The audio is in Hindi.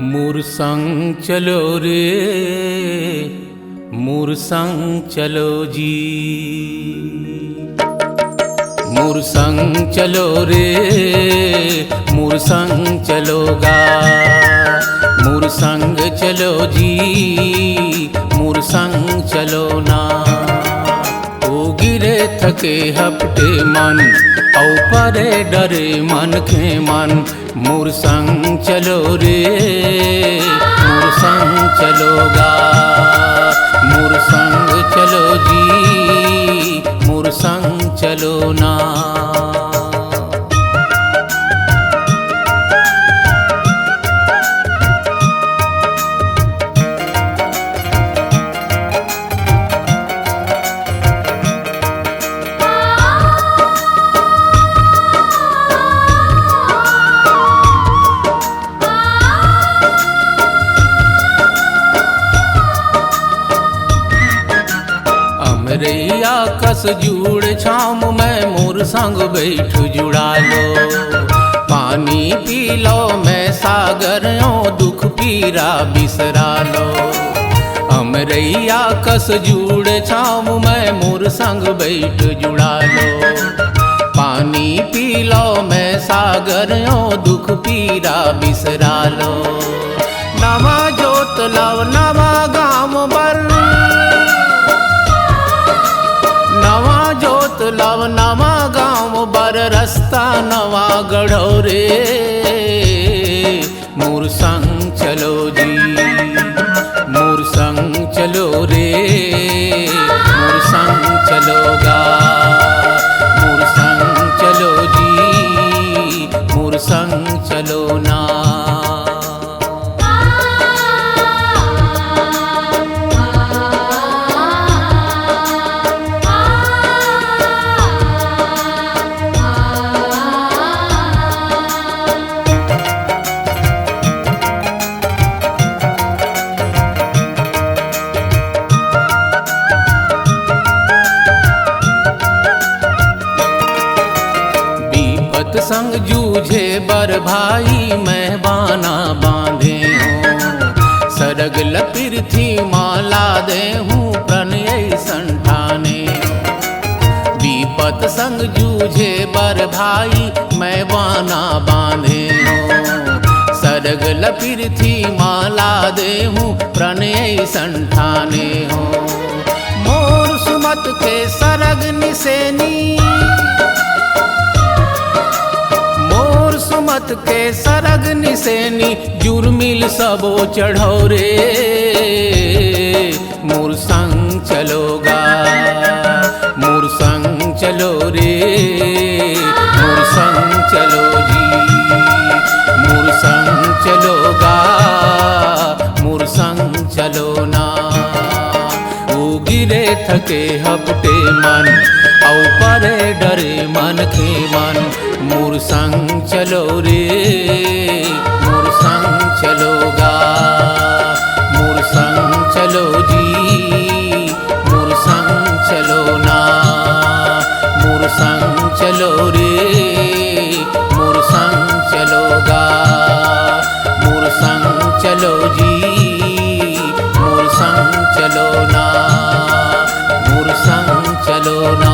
मोर संग चलो रे, मोर संग चलो जी। मोर संग चलो रे, मोर संग चलोगा। मोर संग चलो जी, मोर संग चलो ना। ओ गिरे थके हपटे मन, औ परे डरे मन खे मन। मोर संग चलो रे, मोर संग चलोगा। मोर संग चलो जी, मोर संग चलो ना। रैया कस जुड़ छाम में मोर संग बैठ जुड़ा लो। पानी पी लो मैं सागरों दुख पीरा बिसरा लो। अमरैया कस जुड़ छाम में मोर संग बैठ जुड़ा लो। पानी पी लो मैं सागरों दुख पीरा बिसरा लो। नवा जोत लव नवा गाम बर, नवा जोत लव नवा गाँव बर रास्ता नवा गढ़ो रे। मोर संग चलो जी, मोर संग चलो रे, मोर संग चलोगा। मोर संग चलो जी, मोर संग चलो ना। संग जूझे बर भाई मैं बाना बांधे हूँ। सरग लपिरथी माला दे हूँ प्रणय संठाने। विपत संग जूझे बर भाई मैं बाना बांधे हूँ। सरग लपिरथी माला दे हूँ प्रणय संठाने हूँ। मोर सुमत के सरग निसेनी, सुमत के सरग निसेनी। जुर्मिल सबो चढ़ो रे, मोर संग चलोगा। मोर संग चलो रे, मोर संग चलो जी, मोर संग चलोगा। मोर संग चलो ना। ओ गिरे थके हपटे मन, औ परे डरे मन खे मन। मोर संग चलो रे, मोर संग चलोगा। मोर संग चलो जी, मोर संग चलो ना। मोर संग चलो रे, मोर संग चलोगा। मोर संग चलो जी, मोर संग चलो ना। मोर संग चलो ना।